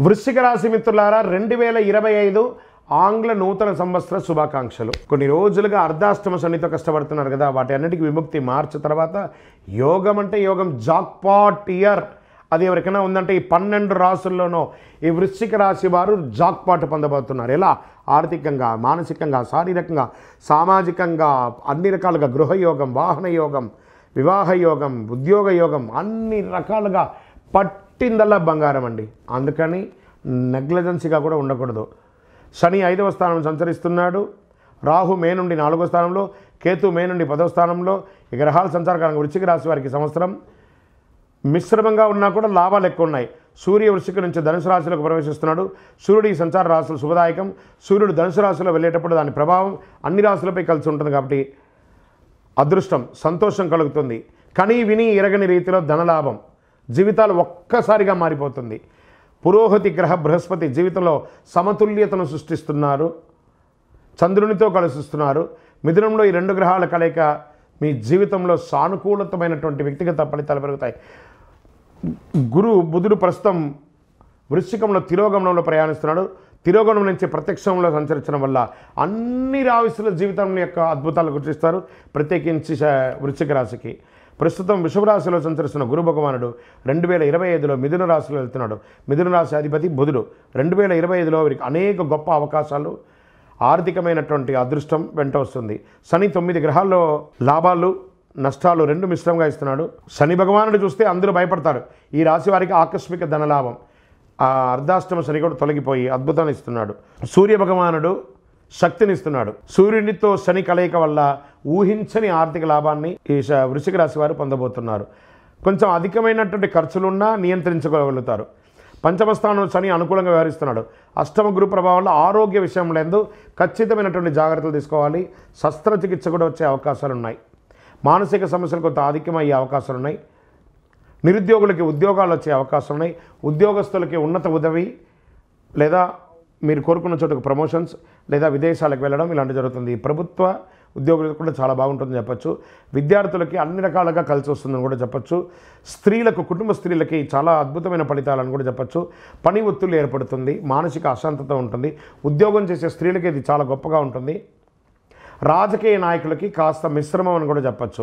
వృశ్చిక రాశి మిత్రులారా 2025 ఆంగ్ల నూతన సంవత్సర శుభాకాంక్షలు. కొన్ని రోజులుగా అర్ధాష్టమ శనితో కష్టపడుతున్నారు కదా, వాటి అన్నిటికీ విముక్తి మార్చి తర్వాత యోగం అంటే యోగం, జాక్పాట్ ఇయర్ అది ఎవరికైనా ఉందంటే ఈ 12 రాసుల్లోనూ ఈ వృశ్చిక రాశి వారు జాక్పాట్ పొందబోతున్నారు. ఎలా? ఆర్థికంగా, మానసికంగా, శారీరకంగా, సామాజికంగా, అన్ని రకాలుగా గృహయోగం, వాహన యోగం, వివాహ యోగం, ఉద్యోగ యోగం, అన్ని రకాలుగా పట్టిందల్లా బంగారం అండి. అందుకని నెగ్లిజెన్సీగా కూడా ఉండకూడదు. శని 5వ స్థానం సంచరిస్తున్నాడు. రాహు మే నుండి 4వ స్థానంలో, కేతు మే నుండి 10వ స్థానంలో. ఈ గ్రహాల సంచారకాలంగా వృశ్చిక రాశి వారికి సంవత్సరం మిశ్రమంగా ఉన్నా కూడా లాభాలు ఎక్కువ ఉన్నాయి. సూర్య వృశ్చిక నుంచి ధనుసు రాశిలోకి ప్రవేశిస్తున్నాడు. సూర్యుడు ఈ సంచార రాశులు శుభదాయకం. సూర్యుడు ధనుసు రాశిలో వెళ్ళేటప్పుడు దాని ప్రభావం అన్ని రాశులపై కలిసి ఉంటుంది కాబట్టి అదృష్టం, సంతోషం కలుగుతుంది. కని విని ఎరగని రీతిలో ధనలాభం, జీవితాలు ఒక్కసారిగా మారిపోతుంది. పురోహితి గ్రహ బృహస్పతి జీవితంలో సమతుల్యతను సృష్టిస్తున్నారు. చంద్రునితో కలుస్తున్నారు. మిథునంలో ఈ 2 గ్రహాల కలయిక మీ జీవితంలో సానుకూలతమైనటువంటి వ్యక్తిగత ఫలితాలు పెరుగుతాయి. బుధుడు ప్రస్తుతం వృశ్చికంలో తిరోగమనంలో ప్రయాణిస్తున్నాడు. తిరోగమనం నుంచి ప్రత్యక్షంలో సంచరించడం వల్ల అన్ని రాశుల జీవితం యొక్క అద్భుతాలు గుర్తిస్తారు. ప్రత్యేకించి వృశ్చిక రాశికి ప్రస్తుతం వృషభ రాశిలో సంచరిస్తున్న గురు భగవానుడు 2025లో మిథున రాశిలో వెళ్తున్నాడు. మిథున రాశి అధిపతి బుధుడు. 2025లో వీరికి అనేక గొప్ప అవకాశాలు, ఆర్థికమైనటువంటి అదృష్టం వెంట వస్తుంది. శని 9 గ్రహాల్లో లాభాలు, నష్టాలు 2 మిశ్రమంగా ఇస్తున్నాడు. శని భగవానుడు చూస్తే అందరూ భయపడతారు. ఈ రాశి వారికి ఆకస్మిక ధనలాభం, ఆ అర్ధాష్టమ శని కూడా తొలగిపోయి అద్భుతాన్ని ఇస్తున్నాడు. సూర్య భగవానుడు శక్తినిస్తున్నాడు. సూర్యునితో శని కలయిక వల్ల ఊహించని ఆర్థిక లాభాన్ని ఈ వృశ్చిక రాశి వారు పొందబోతున్నారు. కొంచెం అధికమైనటువంటి ఖర్చులున్నా నియంత్రించుకోగలుగుతారు. పంచమ స్థానంలో శని అనుకూలంగా వ్యవహరిస్తున్నాడు. అష్టమ గురు ప్రభావంలో ఆరోగ్య విషయంలో ఖచ్చితమైనటువంటి జాగ్రత్తలు తీసుకోవాలి. శస్త్రచికిత్స కూడా వచ్చే అవకాశాలు ఉన్నాయి. మానసిక సమస్యలు కొంత అధికమయ్యే అవకాశాలు ఉన్నాయి. నిరుద్యోగులకి ఉద్యోగాలు వచ్చే అవకాశం ఉన్నాయి. ఉద్యోగస్తులకి ఉన్నత ఉదవి లేదా మీరు కోరుకున్న చోటుకు ప్రమోషన్స్ లేదా విదేశాలకు వెళ్ళడం ఇలాంటివి జరుగుతుంది. ప్రభుత్వ ఉద్యోగులకు కూడా చాలా బాగుంటుందని చెప్పచ్చు. విద్యార్థులకి అన్ని రకాలుగా కలిసి వస్తుందని కూడా చెప్పచ్చు. స్త్రీలకు, కుటుంబ స్త్రీలకి చాలా అద్భుతమైన ఫలితాలని కూడా చెప్పచ్చు. పని ఒత్తిడి ఏర్పడుతుంది. మానసిక అశాంతత ఉంటుంది. ఉద్యోగం చేసే స్త్రీలకి ఇది చాలా గొప్పగా ఉంటుంది. రాజకీయ నాయకులకి కాస్త మిశ్రమం అని కూడా చెప్పచ్చు.